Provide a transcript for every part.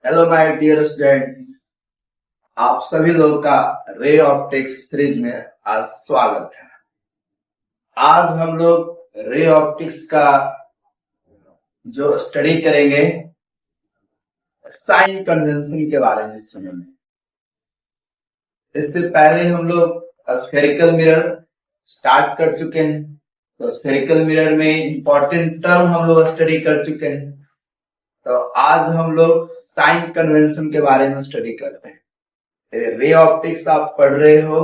Hello my dear students, आप सभी लोगों का रे ऑप्टिक्स सीरीज में आज स्वागत है। आज हम लोग रे ऑप्टिक्स का जो स्टडी करेंगे साइन कन्वेंशन के बारे में सुनेंगे। इससे पहले हम लोग स्फेरिकल मिरर स्टार्ट कर चुके हैं, तो स्फेरिकल मिरर में इंपॉर्टेंट टर्म हम लोग स्टडी कर चुके हैं। तो आज हम लोग साइन कन्वेंशन के बारे में स्टडी करते हैं। रे ऑप्टिक्स आप पढ़ रहे हो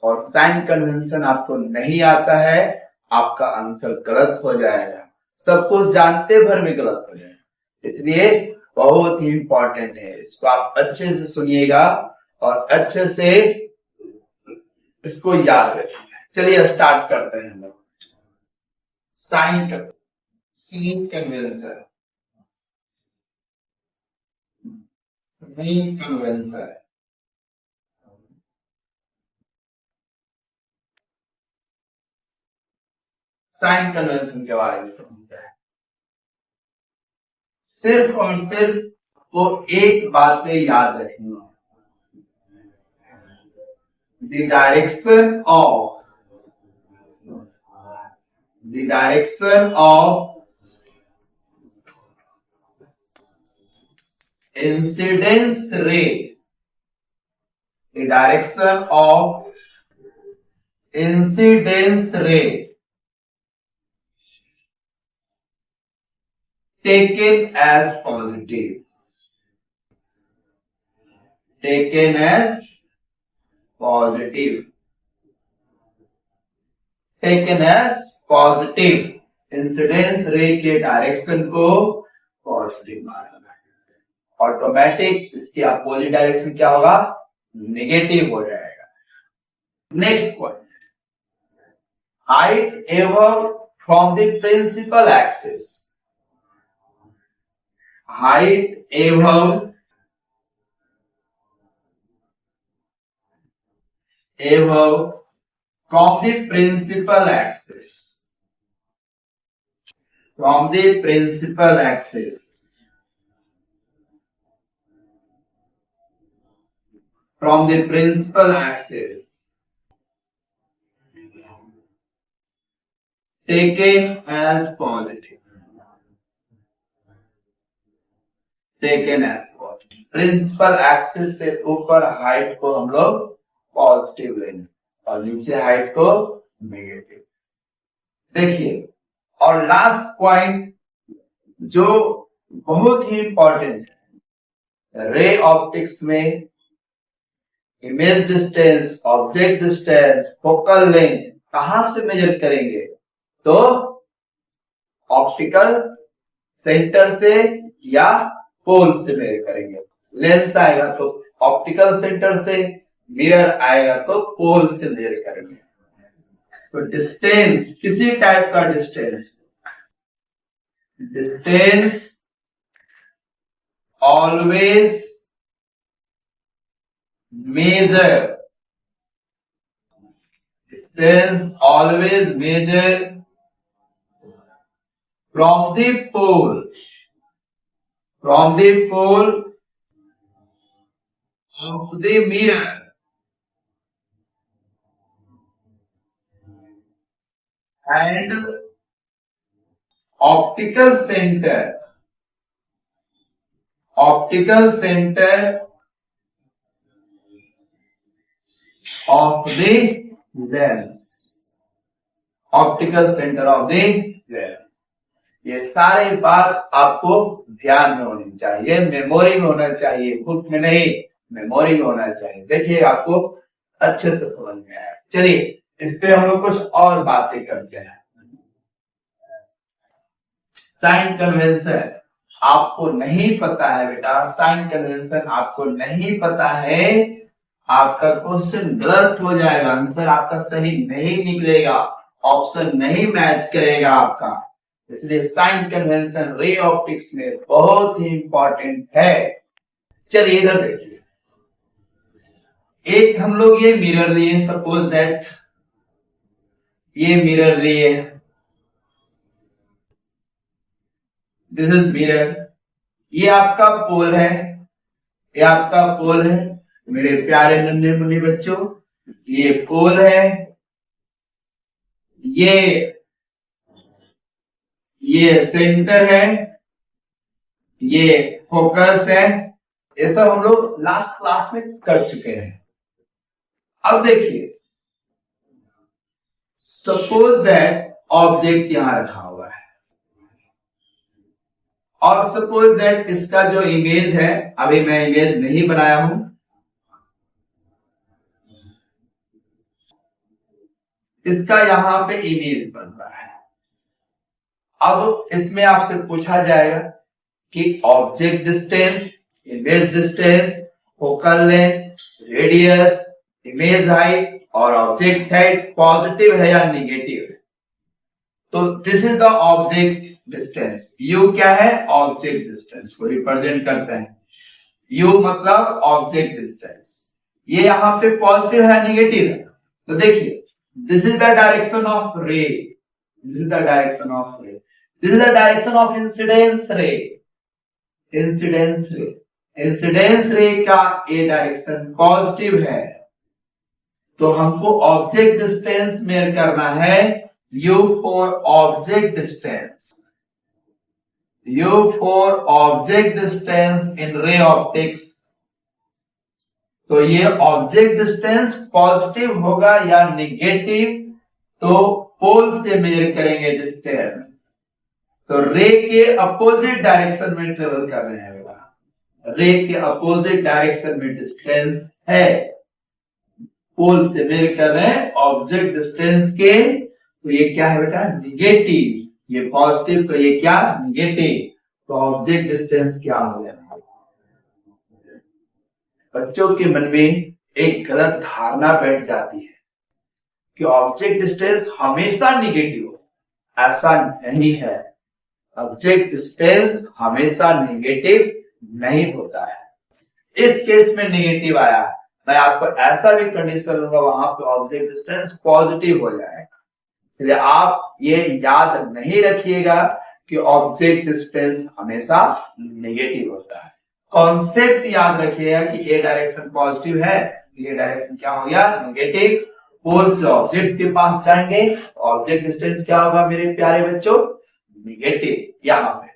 और साइन कन्वेंशन आपको नहीं आता है, आपका आंसर गलत हो जाएगा। सब कुछ जानते भर में गलत हो जाएगा, इसलिए बहुत ही इंपॉर्टेंट है। इसको आप अच्छे से सुनिएगा और अच्छे से इसको याद रखिएगा। चलिए स्टार्ट करते हैं हम लोग। Sign convention main convention sign convention के बारे में समझते हैं। सिर्फ और सिर्फ वो एक बात पे याद रखनी है, the direction of incidence ray, the direction of incidence ray taken as positive, taken as positive, taken as positive, incidence रे के डायरेक्शन को पॉजिटिव माना, ऑटोमेटिक इसकी अपोजिट डायरेक्शन क्या होगा, नेगेटिव हो जाएगा। Next point, height above from the principal axis, height above from the principal axis, from the principal axis, from the principal axis taken as positive, taken as positive। Principal axis से ऊपर height को हम लोग positive लेंगे और नीचे height को negative. देखिए, और लास्ट पॉइंट जो बहुत ही इंपॉर्टेंट है, रे ऑप्टिक्स में image distance, object distance, focal length कहां से मेजर करेंगे, तो ऑप्टिकल सेंटर से या पोल से मेजर करेंगे। लेंस आएगा तो ऑप्टिकल सेंटर से, मिरर आएगा तो पोल से मेजर करेंगे। तो डिस्टेंस, कितनी टाइप का distance, distance always measure, distance always measure from the pole of the mirror and optical center of the lens, optical centre of the lens. ये सारे बात आपको ध्यान में होनी चाहिए, मेमोरी में होना चाहिए, बुक में नहीं, मेमोरी में होना चाहिए। देखिए आपको अच्छे से समझ में आया। चलिए इस पे हम लोग कुछ और बातें करते हैं। साइन कन्वेंशन आपको नहीं पता है बेटा, साइन कन्वेंशन आपको नहीं पता है, आपका क्वेश्चन गलत हो जाएगा, आंसर आपका सही नहीं निकलेगा, ऑप्शन नहीं मैच करेगा आपका। इसलिए साइन कन्वेंशन रे ऑप्टिक्स में बहुत ही इंपॉर्टेंट है। चलिए इधर देखिए, एक हम लोग ये मिरर लिए, सपोज दैट ये मिरर लिए, दिस इज मिरर, ये आपका पोल है ये आपका पोल है मेरे प्यारे नन्हे मुन्ने बच्चों, ये पोल है, ये सेंटर है, ये फोकस है। ये सब हम लोग लास्ट क्लास में कर चुके हैं। अब देखिए, सपोज दैट ऑब्जेक्ट यहां रखा हुआ है और सपोज दैट इसका जो इमेज है, अभी मैं इमेज नहीं बनाया हूं, इसका यहां पे इमेज बन रहा है। अब इसमें आपसे पूछा जाएगा कि object distance, image distance, focal length, radius, image height और ऑब्जेक्ट हाइट पॉजिटिव है या निगेटिव है। तो this is the object distance. You क्या है? ऑब्जेक्ट डिस्टेंस को रिप्रेजेंट करते हैं। यू मतलब ऑब्जेक्ट डिस्टेंस। ये यहां पे पॉजिटिव है निगेटिव है? तो देखिए, this is the direction of रे, this is the direction of रे, this is the direction of incidence रे, इंसिडेंस रे, इंसिडेंस रे का ये डायरेक्शन पॉजिटिव है। तो हमको ऑब्जेक्ट डिस्टेंस मेयर करना है, U for object distance, U for object distance in ray optics। तो ये ऑब्जेक्ट डिस्टेंस पॉजिटिव होगा या निगेटिव, तो पोल से मेजर करेंगे डिस्टेंस। तो रे के अपोजिट डायरेक्शन में ट्रेवल कर रहे हैं बेटा, रे के अपोजिट डायरेक्शन में डिस्टेंस है, पोल से मेजर कर रहे हैं ऑब्जेक्ट डिस्टेंस के। तो ये क्या है बेटा? निगेटिव। ये पॉजिटिव, तो ये क्या? निगेटिव। तो ऑब्जेक्ट डिस्टेंस क्या हो गया? बच्चों के मन में एक गलत धारणा बैठ जाती है कि ऑब्जेक्ट डिस्टेंस हमेशा निगेटिव हो। ऐसा नहीं है, ऑब्जेक्ट डिस्टेंस हमेशा निगेटिव नहीं होता है। इस केस में निगेटिव आया, मैं आपको ऐसा भी कंडीशन दूंगा वहां पे ऑब्जेक्ट डिस्टेंस पॉजिटिव हो जाएगा। इसलिए आप ये याद नहीं रखिएगा कि ऑब्जेक्ट डिस्टेंस हमेशा नेगेटिव होता है। कॉन्सेप्ट याद रखिएगा कि ये डायरेक्शन पॉजिटिव है, ये डायरेक्शन क्या हो गया? नेगेटिव। पोल से ऑब्जेक्ट के पास जाएंगे, ऑब्जेक्ट डिस्टेंस क्या होगा मेरे प्यारे बच्चों? नेगेटिव। यहां पे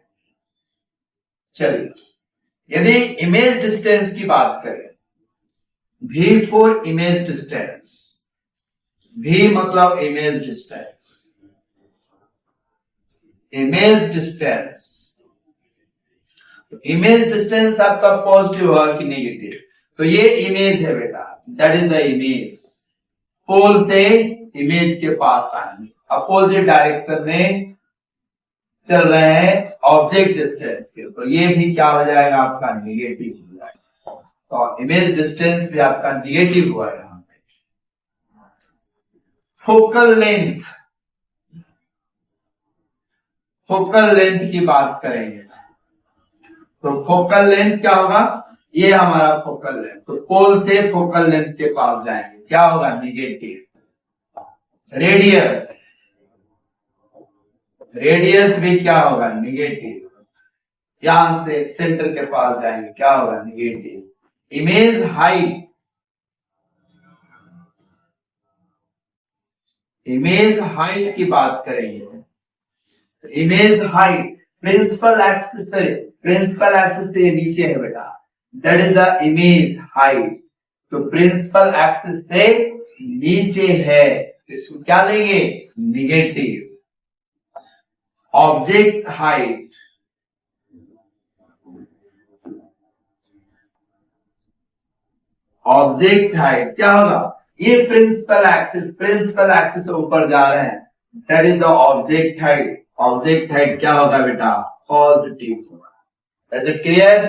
चलिए, यदि इमेज डिस्टेंस की बात करें, V for image distance, V मतलब image distance, image distance, image distance आपका पॉजिटिव होगा कि नेगेटिव? तो ये इमेज है बेटा, दैट इज द इमेज। पोल से इमेज के पास आएंगे, अपोजिट डायरेक्शन में चल रहे हैं ऑब्जेक्ट डिस्टेंस के, तो ये भी क्या हो जाएगा? आपका नेगेटिव हो जाएगा। तो इमेज डिस्टेंस भी आपका नेगेटिव हुआ है। यहां पे फोकल लेंथ, फोकल लेंथ की बात करेंगे तो फोकल लेंथ क्या होगा? ये हमारा फोकल लेंथ, तो पोल से फोकल लेंथ के पास जाएंगे, क्या होगा? निगेटिव। रेडियस, रेडियस भी क्या होगा? निगेटिव। यहां से सेंटर के पास जाएंगे, क्या होगा? Negative. Image height, image height की बात करेंगे, इमेज हाइट प्रिंसिपल एक्सिस से, प्रिंसिपल एक्सिस से नीचे है बेटा, that is the image height. तो प्रिंसिपल एक्सिस से नीचे है, इसको क्या देंगे? Negative. Object height, object height क्या होगा? ये प्रिंसिपल एक्सिस, प्रिंसिपल एक्सिस से ऊपर जा रहे हैं, that is the object height. Object height क्या होगा बेटा? पॉजिटिव होगा। Is it clear?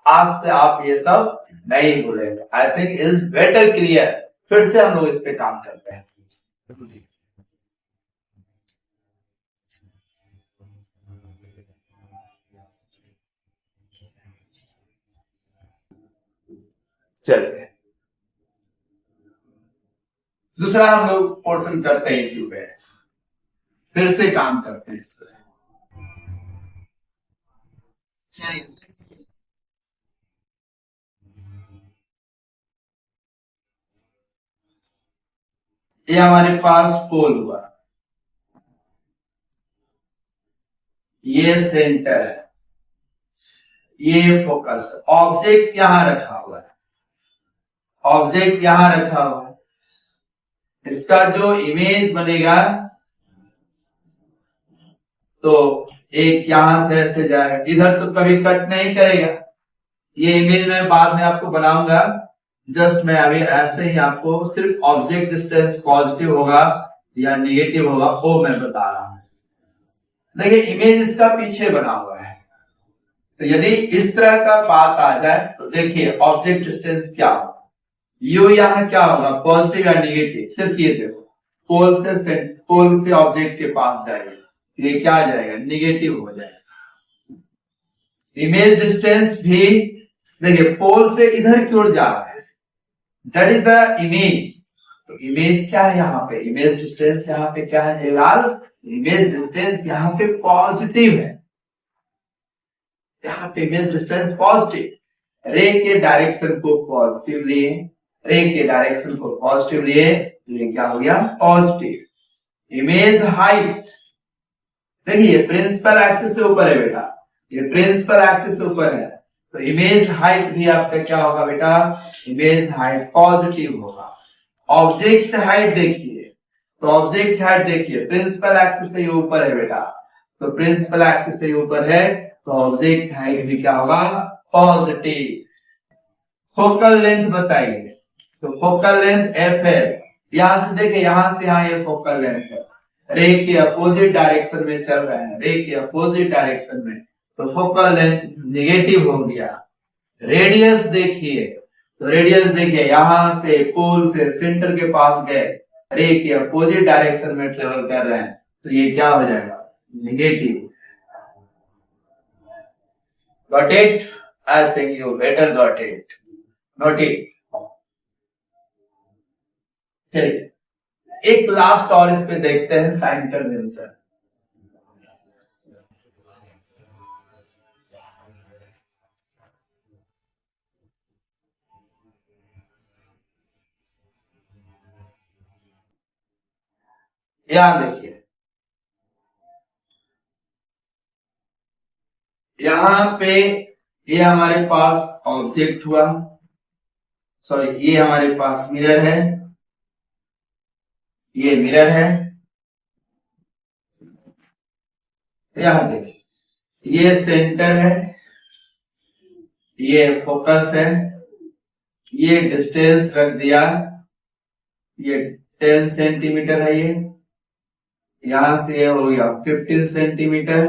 आज से आप ये सब नहीं भूलेंगे। I think is better clear. फिर से हम लोग इस पे काम करते हैं। चलिए, दूसरा हम लोग पोर्शन करते हैं इसी पे, फिर से काम करते हैं इस पर। चलिए, ये हमारे पास पोल हुआ, ये सेंटर है, ये फोकस है। ऑब्जेक्ट यहां रखा हुआ है, ऑब्जेक्ट यहां रखा हुआ है। इसका जो इमेज बनेगा तो एक यहां से ऐसे जाएगा, इधर तो कभी कट नहीं करेगा। ये इमेज मैं बाद में आपको बनाऊंगा, जस्ट मैं अभी ऐसे ही आपको सिर्फ ऑब्जेक्ट डिस्टेंस पॉजिटिव होगा या नेगेटिव होगा वो मैं बता रहा हूं। देखिए इमेज इसका पीछे बना हुआ है, तो यदि इस तरह का बात आ जाए तो देखिए ऑब्जेक्ट डिस्टेंस क्या होगा, यू यहां क्या होगा, पॉजिटिव या नेगेटिव। सिर्फ ये देखो, पोल से ऑब्जेक्ट के पास जाएगा, ये क्या आ जाएगा, नेगेटिव हो जाएगा। इमेज डिस्टेंस भी देखिए पोल से इधर की ओर जा रहा है, दैट इज द इमेज। तो इमेज क्या है यहाँ पे, इमेज डिस्टेंस यहाँ पे क्या है लाल, इमेज डिस्टेंस यहाँ पे पॉजिटिव है, यहाँ पे इमेज डिस्टेंस पॉजिटिव। रे के डायरेक्शन को पॉजिटिव लिए, रे के डायरेक्शन को पॉजिटिव लिए, तो ये क्या हो गया, पॉजिटिव। इमेज हाइट देखिए प्रिंसिपल एक्सिस से ऊपर है बेटा, ये प्रिंसिपल एक्सिस से ऊपर है, तो इमेज हाइट भी आपका क्या होगा बेटा, इमेज हाइट पॉजिटिव होगा। ऑब्जेक्ट हाइट देखिए, तो ऑब्जेक्ट हाइट देखिए प्रिंसिपल एक्सिस से ऊपर है बेटा, तो प्रिंसिपल एक्सिस से ऊपर है तो ऑब्जेक्ट हाइट भी क्या होगा, पॉजिटिव। फोकल लेंथ बताइए, तो फोकल लेंथ एफ है, यहां से देखिए यहां से यहां ये फोकल लेंथ है, रे के अपोजिट डायरेक्शन में चल रहे हैं, रे के अपोजिट डायरेक्शन में, तो फोकल लेंथ नेगेटिव हो गया। रेडियस देखिए, तो रेडियस देखिए यहां से पोल से सेंटर के पास गए, रे के अपोजिट डायरेक्शन में ट्रेवल कर रहे हैं, तो ये क्या हो जाएगा, negative. Got it? I think you better got it, note it. चलिए एक लास्ट और इस पे देखते हैं, साइन कन्वेंशन। यहां देखिए, यहां पे ये हमारे पास ऑब्जेक्ट हुआ, सॉरी ये हमारे पास मिरर है, ये मिरर है। यहां देखिए ये सेंटर है, ये फोकस है, ये डिस्टेंस रख दिया, ये 10 सेंटीमीटर है, ये यहां से ये हो गया 15 सेंटीमीटर।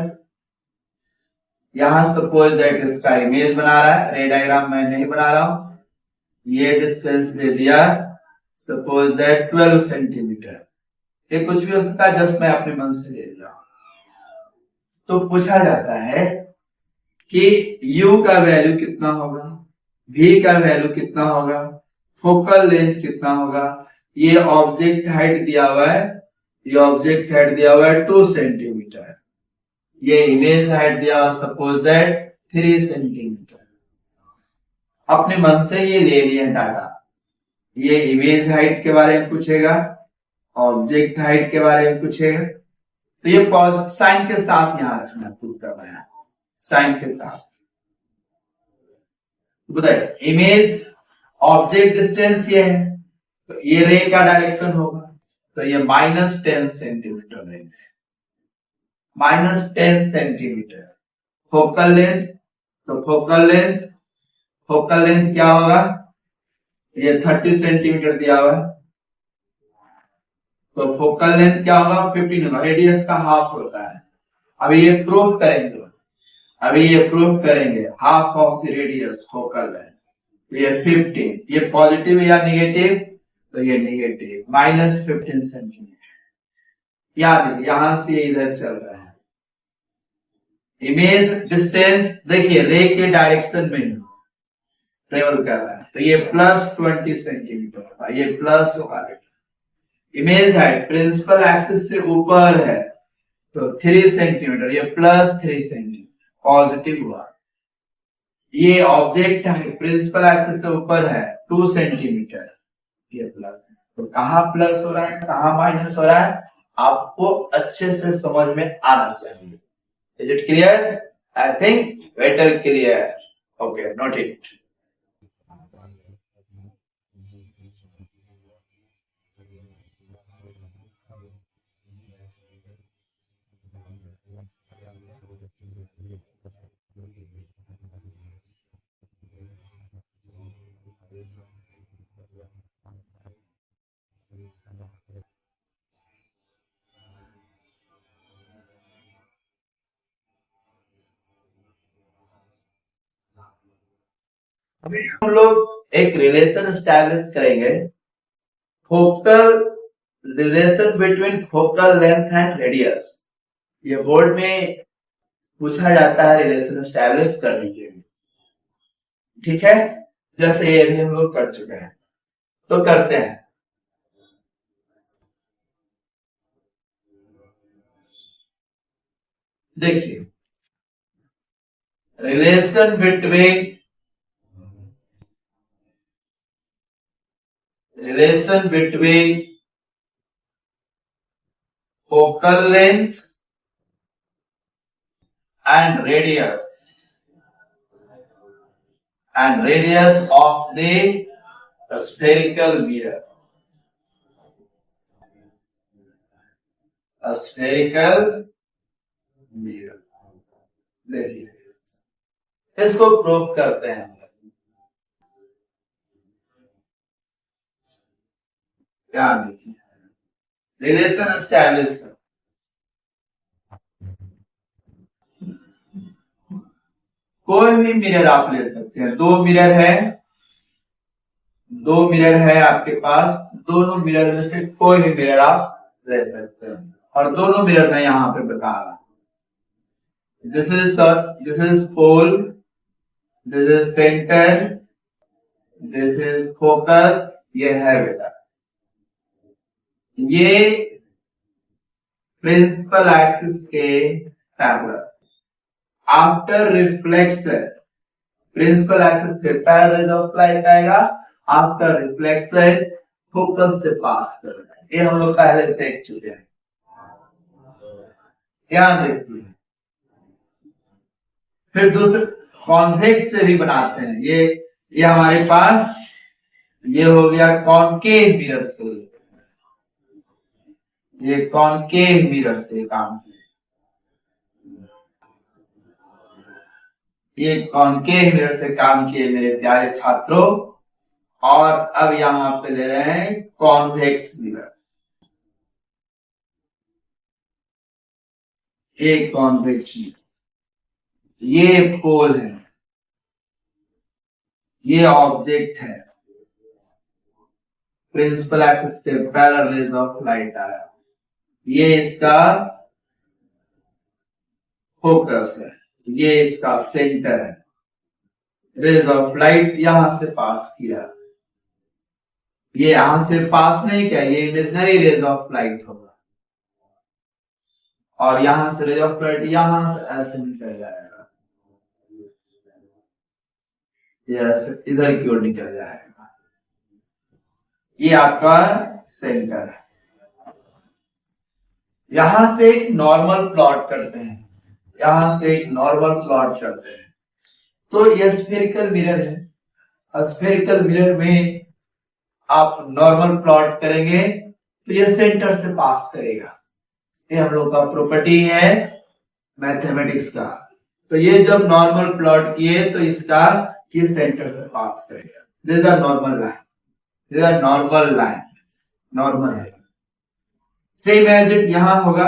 यहां सपोज दैट इसका इमेज बना रहा है, रे डायग्राम मैं नहीं बना रहा हूं, ये डिस्टेंस दे दिया सपोज दैट 12 सेंटीमीटर, ये कुछ भी हो सकता है, जस्ट मैं अपने मन से ले रहा हूं। तो पूछा जाता है कि u का वैल्यू कितना होगा, v का वैल्यू कितना होगा, फोकल लेंथ कितना होगा। ये ऑब्जेक्ट हाइट दिया हुआ है, ये ऑब्जेक्ट हाइट दिया हुआ है 2 सेंटीमीटर, ये इमेज हाइट दिया हुआ सपोज दैट 3 सेंटीमीटर। अपने मन से ये ले लिया डाटा, ये इमेज हाइट के बारे में पूछेगा, ऑब्जेक्ट हाइट के बारे में पूछेगा, तो ये साइन के साथ यहां रखना, खुद करना है साइन के साथ। बताइए इमेज ऑब्जेक्ट डिस्टेंस ये है, तो ये रे का डायरेक्शन होगा, तो ये -10 सेंटीमीटर लेंगे, -10 सेंटीमीटर। फोकल लेंथ, तो फोकल लेंथ क्या होगा, ये 30 सेंटीमीटर दिया हुआ है, तो फोकल लेंथ क्या होगा, 15 होगा, रेडियस का हाफ होता है। अभी ये प्रूव करेंगे, half of the radius focal length, तो ये 15, ये पॉजिटिव या नेगेटिव, तो ये नेगेटिव, -15 सेंटीमीटर। याद यहां से इधर चल रहा है, इमेज डिस्टेंस देखिए रे के डायरेक्शन में ही ट्रेवल कर रहा है, तो ये +20 सेंटीमीटर होगा, ये प्लस होगा। इमेज हाइट प्रिंसिपल एक्सिस से ऊपर है, तो 3 सेंटीमीटर, ये +3 सेंटीमीटर पॉजिटिव हुआ। ये ऑब्जेक्ट हाइट प्रिंसिपल एक्सिस से ऊपर है 2 सेंटीमीटर, ये प्लस है। तो कहाँ प्लस हो रहा है, कहाँ माइनस हो रहा है, आपको अच्छे से समझ में आना चाहिए। Is it clear? I think better clear. Okay, note it. अभी हम लोग एक रिलेशन एस्टैब्लिश करेंगे, focal relation between focal length and radius. ये बोर्ड में पूछा जाता है रिलेशन एस्टैब्लिश करने के लिए, ठीक है। जैसे ये भी हम लोग कर चुके हैं, तो करते हैं। देखिए, relation between focal length and radius of the spherical mirror. A spherical mirror. देखिए, इसको प्रूव करते हैं। ध्यान देखिए, रिलेशन एस्टैब्लिश कर, कोई भी मिरर आप ले सकते हैं। दो मिरर है आपके पास, दोनों मिरर में से कोई भी मिरर आप ले सकते हैं, और दोनों मिरर में यहां पे बता रहा, this is pole, this is centre, this is focus, ये है बेटा, ये प्रिंसिपल एक्सिस के parallel. After reflection, principal axis के पैरेलल ऑफ लाइट आएगा, आफ्टर रिफ्लेक्शन फोकस से पास करना है। ये हम लोग पहले देख चुके हैं, ध्यान रखिए। फिर दूसरे कॉन्वेक्स से भी बनाते हैं। ये हमारे पास ये हो गया कॉनकेव मिरर से, ये कॉनकेव मिरर से काम किया, ये कॉनकेव मिरर से काम किए मेरे प्यारे छात्रों। और अब यहां पे ले रहे हैं कॉन्वेक्स मिरर, ये कॉन्वेक्स मिरर, ये पोल है, ये ऑब्जेक्ट है, प्रिंसिपल एक्सिस के पैरेलल रेज ऑफ लाइट आया, ये इसका फोकस है, ये इसका सेंटर है। रेज ऑफ लाइट यहां से पास किया, ये यहां से पास नहीं किया, ये इमेजिनरी रेज ऑफ लाइट होगा, और यहां से रेज ऑफ लाइट यहां ऐसे निकल जाएगा, ये ऐसे इधर की ओर निकल जाएगा। ये आपका सेंटर है। यहां से एक नॉर्मल प्लॉट करते हैं, यहां से एक नॉर्मल प्लॉट करते हैं। तो ये स्फेरिकल मिरर है, स्फेरिकल मिरर में आप नॉर्मल प्लॉट करेंगे तो ये सेंटर से पास करेगा। ये हम लोग का प्रॉपर्टी है मैथमेटिक्स का। तो ये जब नॉर्मल प्लॉट किए तो इसका ये सेंटर से पास करेगा। This is the normal line, this is the normal line, normal है। सेम एज इट यहां होगा,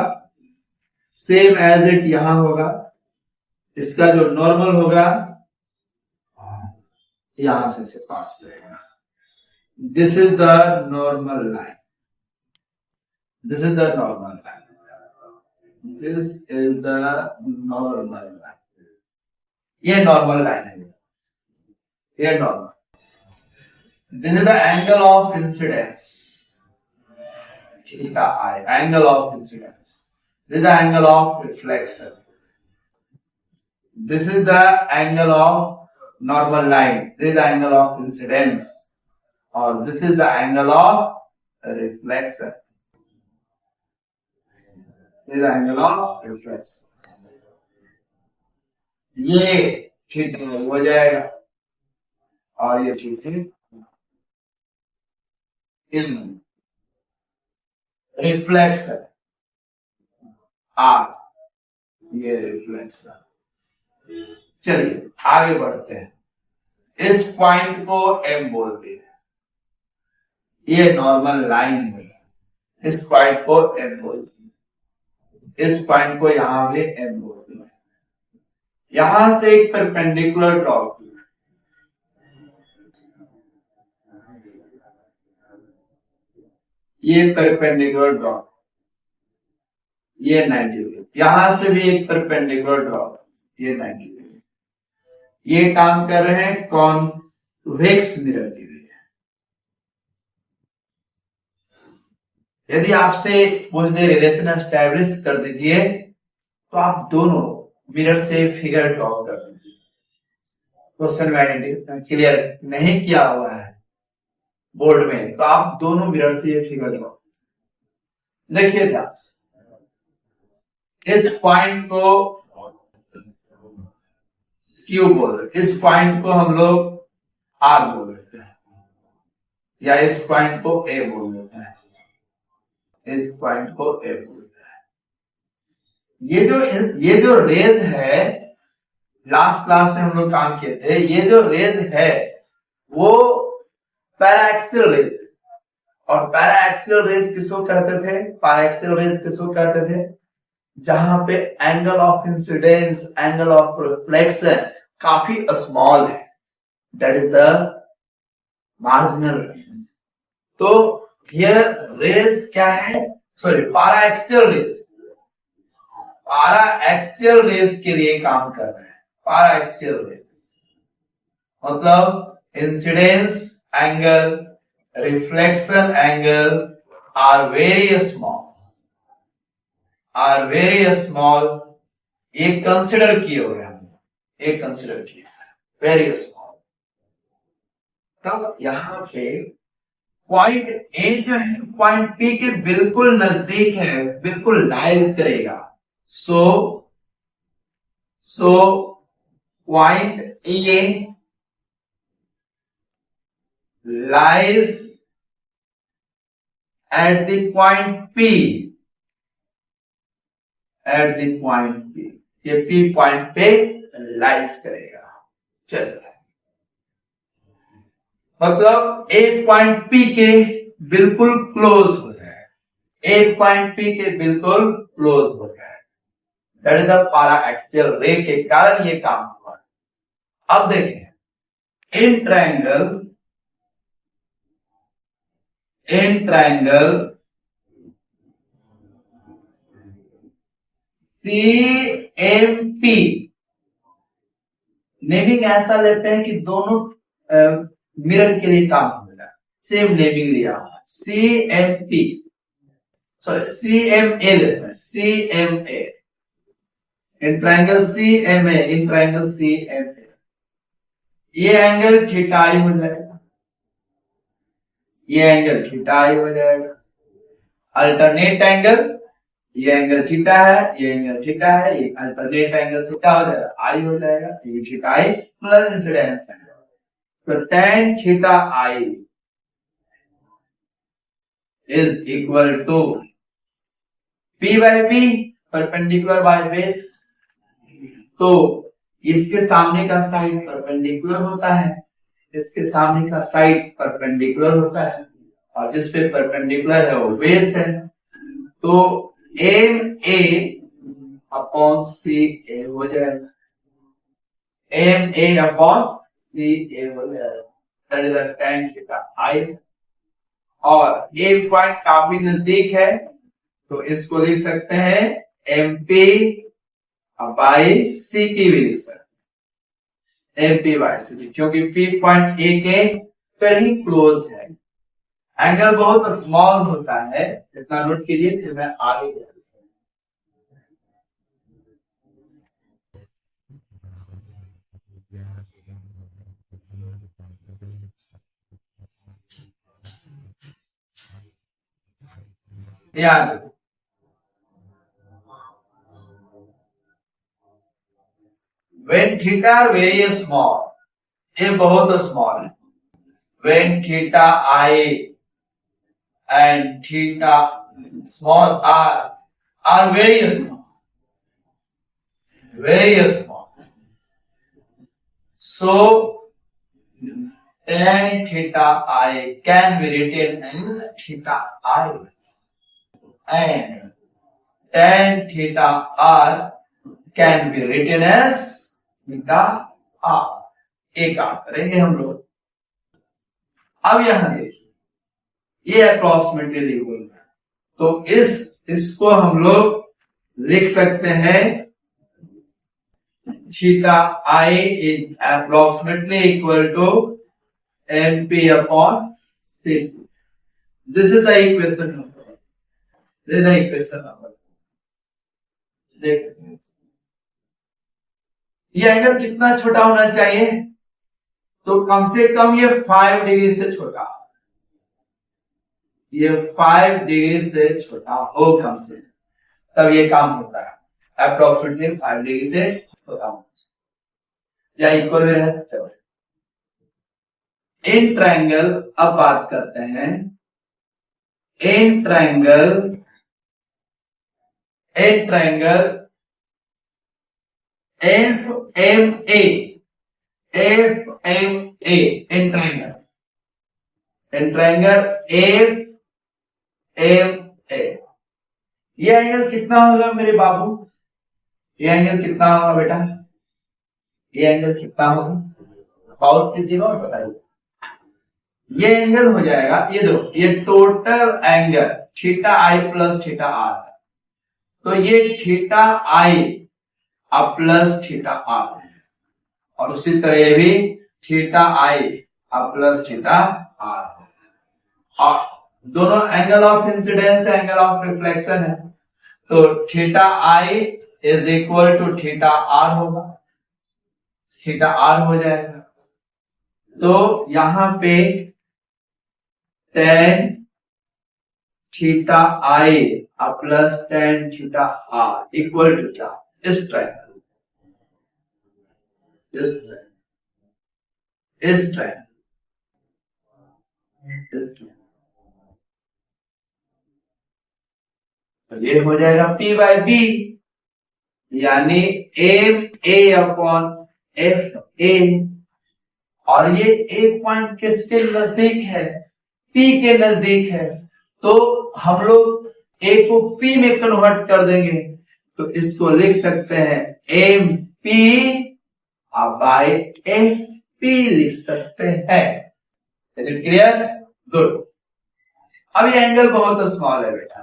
सेम एज इट यहां होगा। इसका जो नॉर्मल होगा यहां से इसे पास करेगा। This is the normal line, this is the normal line, this is the normal line. ये नॉर्मल लाइन है, ये normal. This is the angle of incidence, theta I, angle of incidence. This is the angle of reflection. This is the angle of normal line. This is the angle of incidence. Or this is the angle of reflection, is angle of reflection. ये theta हो जाएगा और ये theta in reflection are, ये reflection. चलिए आगे बढ़ते हैं। इस पॉइंट को एम बोलते हैं, ये नॉर्मल लाइन है। इस पॉइंट को एम बोलते हैं, इस पॉइंट को यहां भी एम बोलते हैं। यहां से एक परपेंडिकुलर ड्रॉ किया, ये परपेंडिकुलर ड्रॉ, ये 90 डिग्री। यहां से भी एक परपेंडिकुलर ड्रॉ, ये 90 डिग्री। ये काम कर रहे हैं कॉन्वेक्स मिरर के लिए। यदि आपसे पूछ दे रिलेशन एस्टैब्लिश कर दीजिए, तो आप दोनों मिरर से फिगर ड्रॉ कर दीजिए। क्वेश्चन में क्लियर नहीं किया हुआ है बोर्ड में, तो आप दोनों मिरर से ये फिगर ड्रॉ देखिए ध्यान से। इस पॉइंट को क्यू बोल रहे, इस पॉइंट को हम लोग आर बोल देते हैं, या इस पॉइंट को ए बोल देते हैं, इस पॉइंट को ए बोल देते हैं। ये जो रेज है, लास्ट क्लास में हम लोग काम किए थे, ये जो रेज है वो पैराक्सियल रेज। और पैराक्सियल रेज किसको कहते थे? पैराक्सियल रेज किसको कहते थे? जहां पे angle of incidence, angle of reflection काफी स्मॉल है, that is the marginal rays. तो हियर रेज क्या है? Sorry, paraxial rays, paraxial rays के लिए काम कर रहे हैं। पैराक्सियल रेज मतलब incidence angle, reflection angle are very small, are very small. ये कंसिडर किए हुए हमने, एक कंसिडर किया वेरी स्मॉल। तब यहां पे पॉइंट ए जो है पॉइंट पी के बिल्कुल नजदीक है, बिल्कुल लाइज करेगा। So point A lies at the point P, at the point P, ये P पॉइंट पे लाइज करेगा। चलिए, मतलब एक पॉइंट P के बिल्कुल क्लोज हो जाए, एक पॉइंट P के बिल्कुल क्लोज हो जाए, दैट इज द पैराक्सियल रे के कारण ये काम हुआ। अब देखें, इन ट्रायंगल CMP नेमिंग ऐसा लेते हैं कि दोनों मिरर के लिए काम होगा, सेम नेमिंग लिया। CMP, सॉरी CMA लेते हैं, CMA in triangle CMA, in triangle CMA। ये एंगल थीटाई हो जाएगा, ये एंगल थीटाई हो जाएगा। अल्टरनेट एंगल, ये एंगल थीटा है, ये एंगल थीटा है, ये अल्टरनेट एंगल से क्या हो जाएगा? आई हो जाएगा। ये theta i plus incidence angle, तो tan theta i is equal to P by P, perpendicular by base. तो इसके सामने का साइड परपेंडिकुलर होता है, इसके सामने का साइड परपेंडिकुलर होता है, और जिस पे परपेंडिकुलर है वो बेस है। तो एम ए अपॉन सी ए हो जाएगा, एम ए अपॉन सी ए हो जाएगा, दैट इज tan थीटा आई। और ए पॉइंट काफी नजदीक है, तो इसको लिख सकते हैं M P by C P भी लिख सकते हैं, M P by C P, क्योंकि पी पॉइंट ए के पर ही क्लोज है। एंगल बहुत स्मॉल होता है, इतना नोट कीजिए, फिर मैं आगे याद रखो, when theta are very small, ये बहुत स्मॉल है, when theta I and theta small are very small, very small. So tan theta I can be written as theta I, and tan theta R can be written as theta R. एक काम करेंगे हम लोग, अब यहां देखिए, ये approximately लिखा है, तो इसको हम लोग लिख सकते हैं theta i is approximately equal to MP upon C2. This is the equation number. This is the equation number. देखिए, ये एंगल कितना छोटा होना चाहिए, तो कम से कम ये 5 डिग्री से छोटा, ये 5 डिग्री से छोटा हो कम से, तब ये काम होता है। अप्रोक्सीमेटली 5 डिग्री से छोटा होना चाहिए, या इक्वल में रहे। इन ट्रायंगल, अब बात करते हैं in triangle FMA, in triangle FMA, ये एंगल कितना होगा मेरे बाबू, ये एंगल कितना होगा बेटा, ये एंगल कितना होगा, पाउस कीजिएगा और बताइए। ये एंगल हो जाएगा, ये दो, ये total angle theta i plus theta r है, तो ये थीटा आई अब प्लस थीटा आर है, और उसी तरह ये भी थीटा आई अब प्लस थीटा आर है, और दोनों एंगल ऑफ इंसिडेंस है, एंगल ऑफ रिफ्लेक्शन है, तो theta i is equal to theta r होगा, थीटा आर हो जाएगा। तो यहां पे tan theta i plus tan theta r equal to क्या, इस ट्रायंगल, तो ये हो जाएगा P बाई बी, यानी MA अपॉन FA, और ये एक पॉइंट किसके नजदीक है, P के नजदीक है, तो हम लोग A को P में कन्वर्ट कर देंगे, तो इसको लिख सकते हैं MP बाय FP लिख सकते हैं। Is it clear? गुड। अब ये एंगल बहुत स्मॉल है बेटा,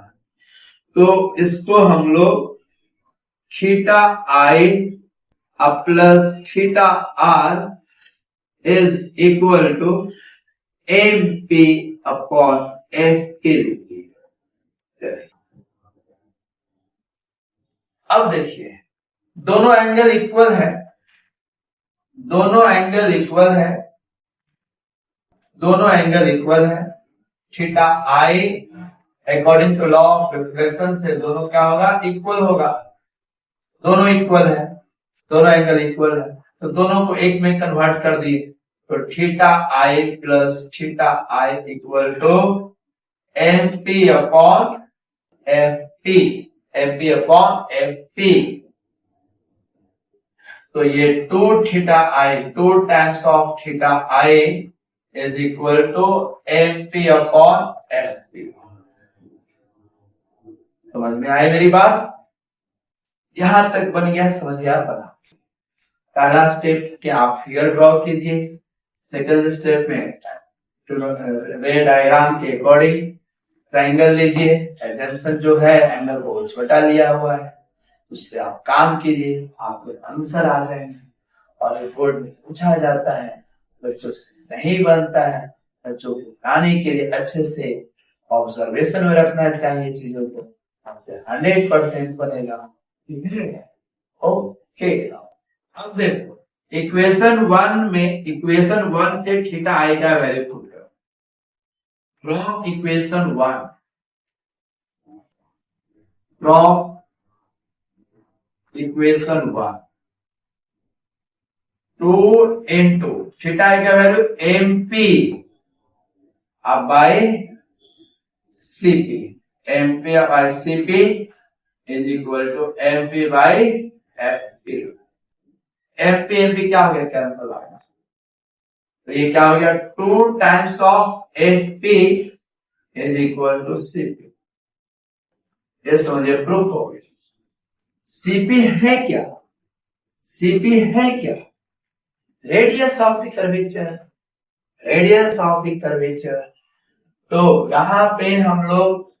तो इसको हम लोग theta i plus theta r is equal to MP upon FP लिखिए। अब देखिए, दोनों एंगल इक्वल है, दोनों एंगल इक्वल है, दोनों एंगल इक्वल है। Theta i according to law of reflection से दोनों क्या होगा, इक्वल होगा, दोनों इक्वल है, दोनों एंगल इक्वल है, तो दोनों को एक में कन्वर्ट कर दिए, तो theta i plus theta i equal to MP upon FP, MP upon FP, तो ये 2 theta i, 2 times of theta i is equal to MP upon FP। समझ में आई मेरी बात? यहां तक बन गया, समझ गया? बना। पहला स्टेप कि आप फिगर ड्रॉ कीजिए, सेकंड स्टेप में रे डायग्राम के अकॉर्डिंग ट्रायंगल लीजिए, एजम्पशन जो है एंगल बहुत छोटा लिया हुआ है, उस पर आप काम कीजिए, आपको आंसर आ जाएंगे। और रिपोर्ट में पूछा जाता है, बच्चों से नहीं बनता है, बच्चों को बनाने के लिए अच्छे से ऑब्जर्वेशन में रखना चाहिए चीजों को, आपसे 100% बनेगा। ठीक है? ओके, अब देखो इक्वेशन 1 में, इक्वेशन 1 से थीटा आई का वैल्यू पुट करो। From equation 1 from equation 1 2 into theta का वैल्यू MP अब bye CP, MP by CP is equal to MP by FP। FP क्या हो गया, कैंसिल आ गया, तो ये क्या हो गया 2 times of FP is equal to CP। ये समझिए प्रूफ हो गया। CP है क्या, CP है क्या, radius of the curvature, radius of the curvature. तो यहां पे हम लोग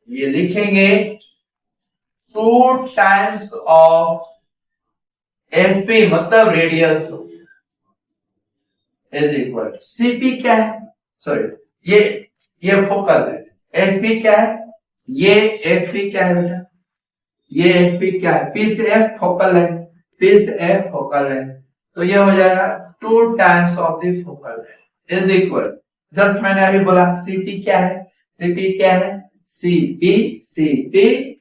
ये लिखेंगे 2 times of MP मतलब radius is equal to CP क्या है, सॉरी ये फोकल है, FP क्या है, ये FP क्या है बेटा, ये FP क्या है, P से F फोकल है, P से F फोकल है, तो ये हो जाएगा 2 times of the focal length is equal, जब मैंने अभी बोला CP क्या है, CP क्या है, CP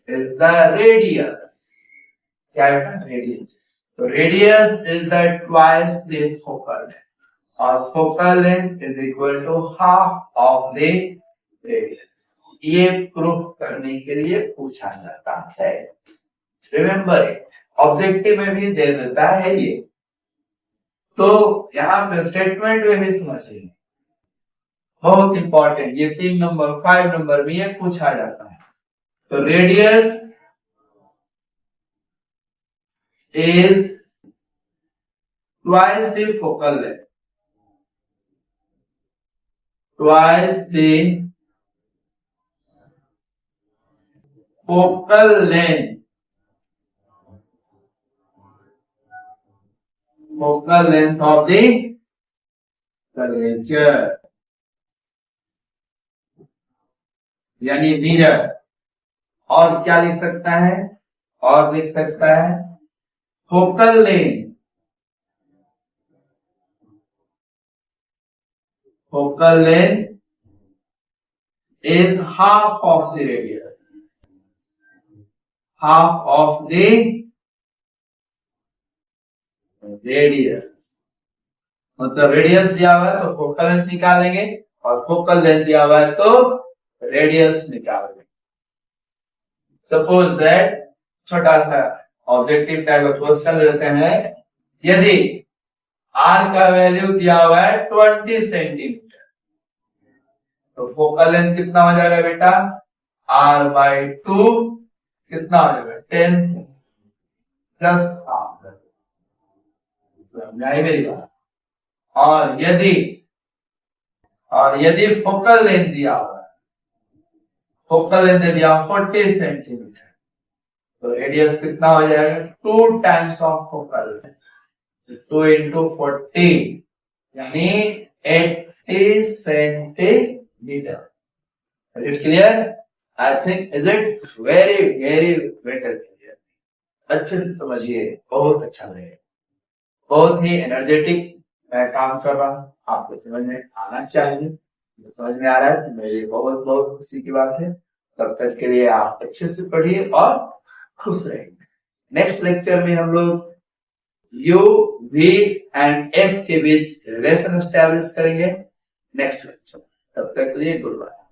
इज द रेडियस, क्या है रेडियस, तो radius is the twice the focal length और focal length is equal to half of the radius. ये प्रूफ करने के लिए पूछा जाता है, रिमेम्बर इट, ऑब्जेक्टिव में भी दे देता है ये, तो यहां पे स्टेटमेंट में भी समझिए, बहुत इंपॉर्टेंट, ये 3 नंबर 5 नंबर में ये पूछा जाता है। तो radius is twice the focal length, twice the focal length, focal length of the curvature यानी मिरर। और क्या लिख सकता है, और लिख सकता है focal length, focal length is half of the radius, half of the radius, मतलब रेडियस दिया हुआ है तो फोकल लेंथ निकालेंगे और फोकल लेंथ दिया हुआ है तो रेडियस निकालेंगे। सपोज दैट छोटा सा ऑब्जेक्टिव टाइप का क्वेश्चन लेते हैं, यदि r का वैल्यू दिया हुआ है 20 सेंटीमीटर, तो फोकल लेंथ कितना हो जाएगा बेटा, r/2 कितना हो जाएगा 10 प्लस समझाई मेरी बात। और यदि फोकल लेंथ दिया हुआ है, फोकल लेंथ दिया 40 सेंटीमीटर, तो रेडियस कितना हो जाएगा 2 times of focal length, 2 into 40 यानी 80 centimetre. Is it clear, I think is it very better clear, अच्छे से समझिए, बहुत अच्छा लगेगा, बहुत ही एनर्जेटिक मैं काम कर रहा हूँ, आपको समझ में आना चाहिए, समझ में आ रहा है तो मेरी बहुत खुशी की बात है। तब तक के लिए आप अच्छे से पढ़िए और खुश रहेंगे। नेक्स्ट लेक्चर में हम लोग U, V एंड F के बीच रिलेशन एस्टैब्लिश करेंगे नेक्स्ट लेक्चर। तब तक के लिए गुड बाय।